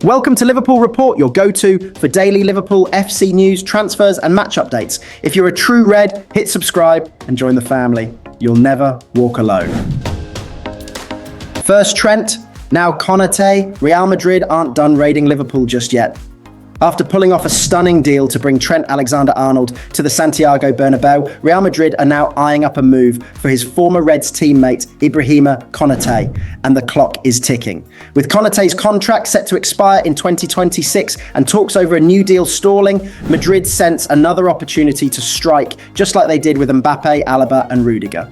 Welcome to Liverpool Report, your go-to for daily Liverpool FC news, transfers and match updates. If you're a true Red, hit subscribe and join the family. You'll never walk alone. First Trent, now Konate. Real Madrid aren't done raiding Liverpool just yet. After pulling off a stunning deal to bring Trent Alexander-Arnold to the Santiago Bernabeu, Real Madrid are now eyeing up a move for his former Reds teammate Ibrahima Konate, and the clock is ticking. With Konate's contract set to expire in 2026 and talks over a new deal stalling, Madrid sense another opportunity to strike, just like they did with Mbappe, Alaba and Rudiger.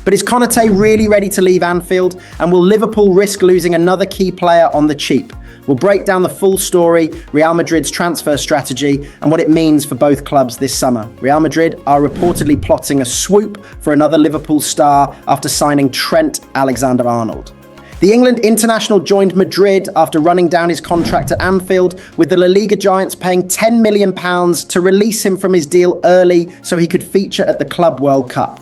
But is Konate really ready to leave Anfield? And will Liverpool risk losing another key player on the cheap? We'll break down the full story, Real Madrid's transfer strategy, and what it means for both clubs this summer. Real Madrid are reportedly plotting a swoop for another Liverpool star after signing Trent Alexander-Arnold. The England international joined Madrid after running down his contract at Anfield, with the La Liga giants paying £10 million to release him from his deal early so he could feature at the Club World Cup.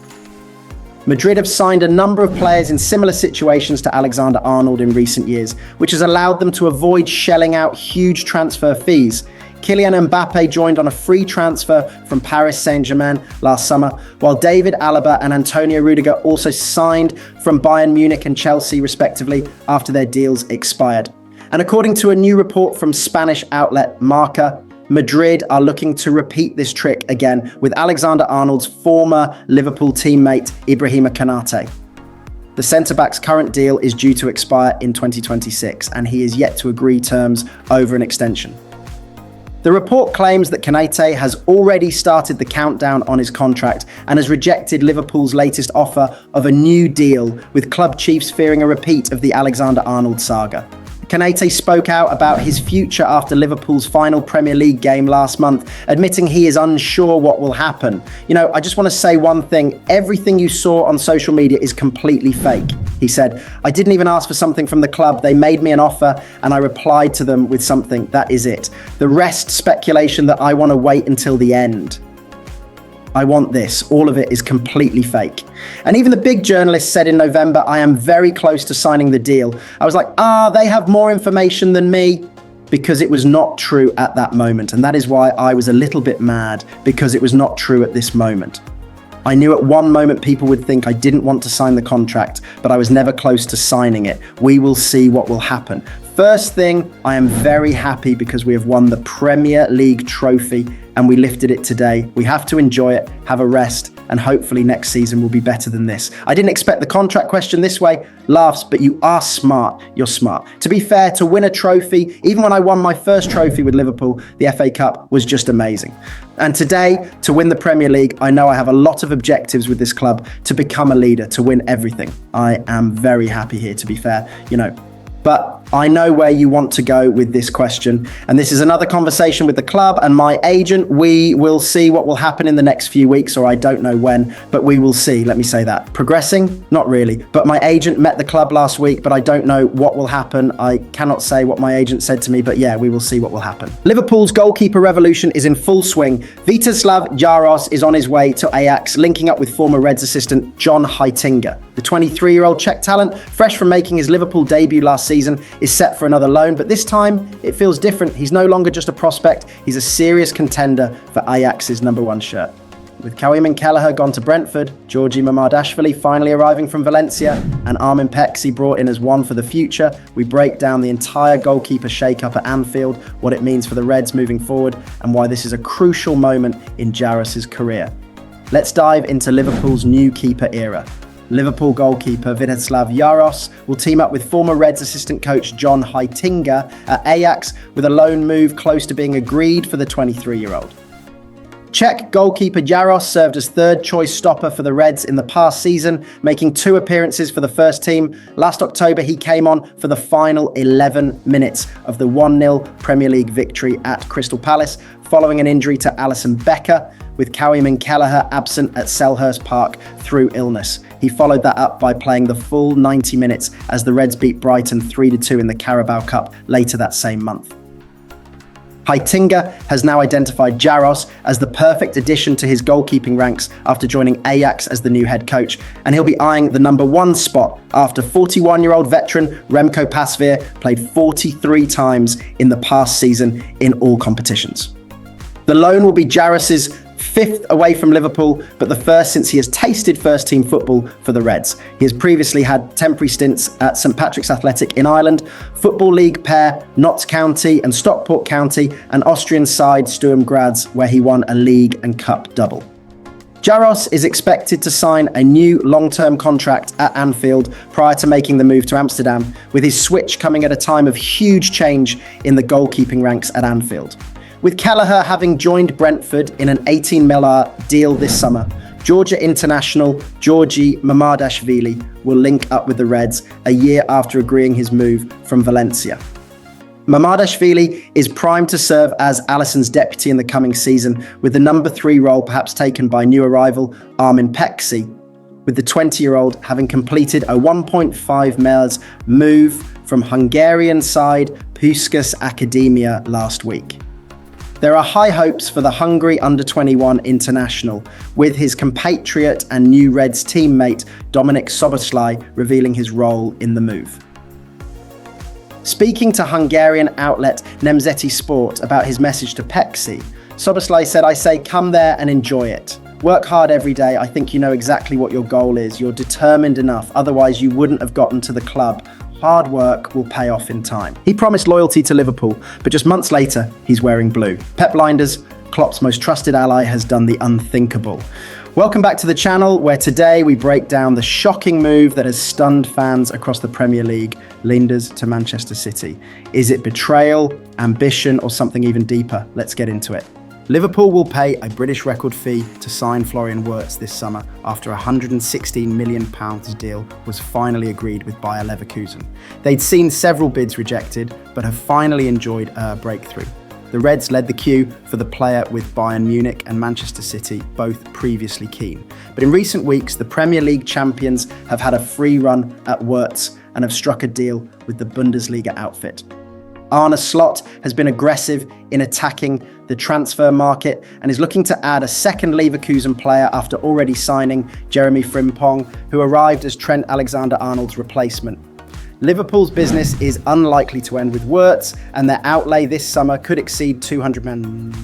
Madrid have signed a number of players in similar situations to Alexander-Arnold in recent years, which has allowed them to avoid shelling out huge transfer fees. Kylian Mbappe joined on a free transfer from Paris Saint-Germain last summer, while David Alaba and Antonio Rudiger also signed from Bayern Munich and Chelsea respectively after their deals expired. And according to a new report from Spanish outlet Marca, Madrid are looking to repeat this trick again with Alexander-Arnold's former Liverpool teammate Ibrahima Konate. The centre-back's current deal is due to expire in 2026 and he is yet to agree terms over an extension. The report claims that Konate has already started the countdown on his contract and has rejected Liverpool's latest offer of a new deal, with club chiefs fearing a repeat of the Alexander-Arnold saga. Konate spoke out about his future after Liverpool's final Premier League game last month, admitting he is unsure what will happen. I just want to say one thing. Everything you saw on social media is completely fake. He said, "I didn't even ask for something from the club. They made me an offer and I replied to them with something. That is it. The rest speculation that I want to wait until the end. I want this. All of it is completely fake." And even the big journalist said in November, "I am very close to signing the deal." I was like, they have more information than me, because it was not true at that moment. And that is why I was a little bit mad, because it was not true at this moment. I knew at one moment people would think I didn't want to sign the contract, but I was never close to signing it. We will see what will happen. First thing, I am very happy because we have won the Premier League trophy and we lifted it today. We have to enjoy it, have a rest, and hopefully next season will be better than this. I didn't expect the contract question this way. Laughs, but you are smart. You're smart. To be fair, to win a trophy, even when I won my first trophy with Liverpool, the FA Cup, was just amazing. And today, to win the Premier League, I know I have a lot of objectives with this club to become a leader, to win everything. I am very happy here, to be fair, But I know where you want to go with this question, and this is another conversation with the club and my agent. We will see what will happen in the next few weeks, or I don't know when, but we will see, let me say that. Progressing? Not really, but my agent met the club last week, but I don't know what will happen. I cannot say what my agent said to me, but yeah, we will see what will happen. Liverpool's goalkeeper revolution is in full swing. Vítězslav Jaros is on his way to Ajax, linking up with former Reds assistant John Heitinga. The 23-year-old Czech talent, fresh from making his Liverpool debut last season, is set for another loan, but this time it feels different. He's no longer just a prospect, he's a serious contender for Ajax's #1 shirt. With Kawhi Kelleher gone to Brentford, Georgi Mamardashvili finally arriving from Valencia, and Armin Pexi brought in as one for the future, we break down the entire goalkeeper shakeup at Anfield, what it means for the Reds moving forward, and why this is a crucial moment in Jaros' career. Let's dive into Liverpool's new keeper era. Liverpool goalkeeper Vítězslav Jaros will team up with former Reds assistant coach John Heitinga at Ajax, with a loan move close to being agreed for the 23-year-old. Czech goalkeeper Jaros served as third-choice stopper for the Reds in the past season, making 2 appearances for the first team. Last October, he came on for the final 11 minutes of the 1-0 Premier League victory at Crystal Palace, following an injury to Alisson Becker, with Kawhi Kelleher absent at Selhurst Park through illness. He followed that up by playing the full 90 minutes as the Reds beat Brighton 3-2 in the Carabao Cup later that same month. Heitinga has now identified Jaros as the perfect addition to his goalkeeping ranks after joining Ajax as the new head coach, and he'll be eyeing the number 1 spot after 41-year-old veteran Remco Pasveer played 43 times in the past season in all competitions. The loan will be Jaros's 5th away from Liverpool, but the first since he has tasted first-team football for the Reds. He has previously had temporary stints at St Patrick's Athletic in Ireland, Football League pair Notts County and Stockport County, and Austrian side Sturm Graz, where he won a league and cup double. Jaros is expected to sign a new long-term contract at Anfield prior to making the move to Amsterdam, with his switch coming at a time of huge change in the goalkeeping ranks at Anfield. With Kelleher having joined Brentford in an 18 million deal this summer, Georgia international Georgi Mamardashvili will link up with the Reds a year after agreeing his move from Valencia. Mamardashvili is primed to serve as Alisson's deputy in the coming season, with the number 3 role perhaps taken by new arrival Armin Peksi, with the 20-year-old having completed a 1.5 million move from Hungarian side Puskás Academia last week. There are high hopes for the Hungary under-21 international, with his compatriot and new Reds teammate Dominik Szoboszlai revealing his role in the move. Speaking to Hungarian outlet Nemzeti Sport about his message to Peksi, Szoboszlai said, "I say come there and enjoy it. Work hard every day. I think you know exactly what your goal is. You're determined enough, otherwise you wouldn't have gotten to the club. Hard work will pay off in time." He promised loyalty to Liverpool, but just months later, he's wearing blue. Pep Blinders, Klopp's most trusted ally, has done the unthinkable. Welcome back to the channel, where today we break down the shocking move that has stunned fans across the Premier League, Linders to Manchester City. Is it betrayal, ambition, or something even deeper? Let's get into it. Liverpool will pay a British record fee to sign Florian Wirtz this summer after a £116 million deal was finally agreed with Bayer Leverkusen. They'd seen several bids rejected, but have finally enjoyed a breakthrough. The Reds led the queue for the player, with Bayern Munich and Manchester City both previously keen. But in recent weeks, the Premier League champions have had a free run at Wirtz and have struck a deal with the Bundesliga outfit. Arne Slot has been aggressive in attacking the transfer market and is looking to add a second Leverkusen player after already signing Jeremy Frimpong, who arrived as Trent Alexander-Arnold's replacement. Liverpool's business is unlikely to end with Wirtz, and their outlay this summer could exceed £200 million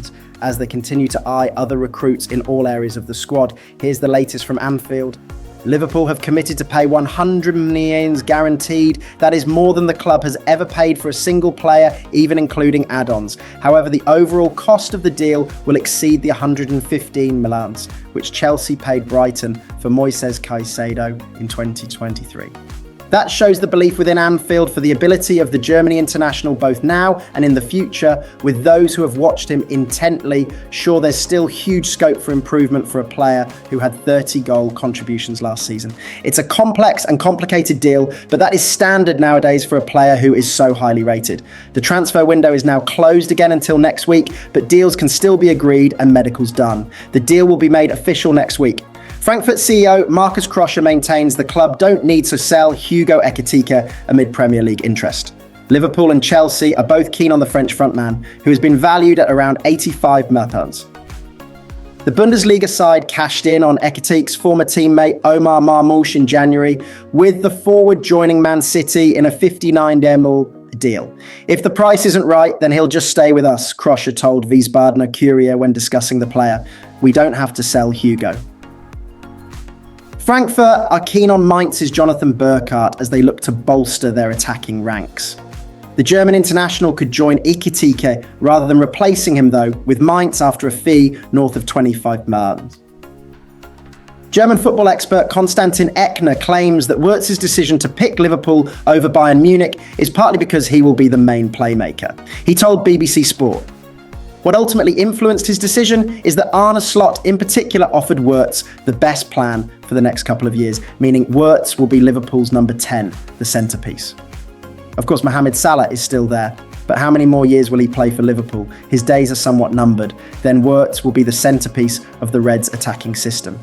as they continue to eye other recruits in all areas of the squad. Here's the latest from Anfield. Liverpool have committed to pay £100 million guaranteed. That is more than the club has ever paid for a single player, even including add-ons. However, the overall cost of the deal will exceed the £115 million, which Chelsea paid Brighton for Moises Caicedo in 2023. That shows the belief within Anfield for the ability of the Germany international both now and in the future, with those who have watched him intently sure there's still huge scope for improvement for a player who had 30 goal contributions last season. It's a complex and complicated deal, but that is standard nowadays for a player who is so highly rated. The transfer window is now closed again until next week, but deals can still be agreed and medicals done. The deal will be made official next week. Frankfurt CEO Markus Krösche maintains the club don't need to sell Hugo Ekitike amid Premier League interest. Liverpool and Chelsea are both keen on the French frontman, who has been valued at around £85 million. The Bundesliga side cashed in on Ekitike's former teammate Omar Marmoush in January, with the forward joining Man City in a £59 million deal. If the price isn't right, then he'll just stay with us, Krösche told Wiesbadener Kurier when discussing the player. We don't have to sell Hugo. Frankfurt are keen on Mainz's Jonathan Burkhardt as they look to bolster their attacking ranks. The German international could join Ekitike rather than replacing him, though, with Mainz after a fee north of £25 million. German football expert Konstantin Eckner claims that Wirtz's decision to pick Liverpool over Bayern Munich is partly because he will be the main playmaker. He told BBC Sport, "What ultimately influenced his decision is that Arne Slot in particular offered Wirtz the best plan for the next couple of years, meaning Wirtz will be Liverpool's number 10, the centrepiece." Of course, Mohamed Salah is still there, but how many more years will he play for Liverpool? His days are somewhat numbered. Then Wirtz will be the centrepiece of the Reds' attacking system.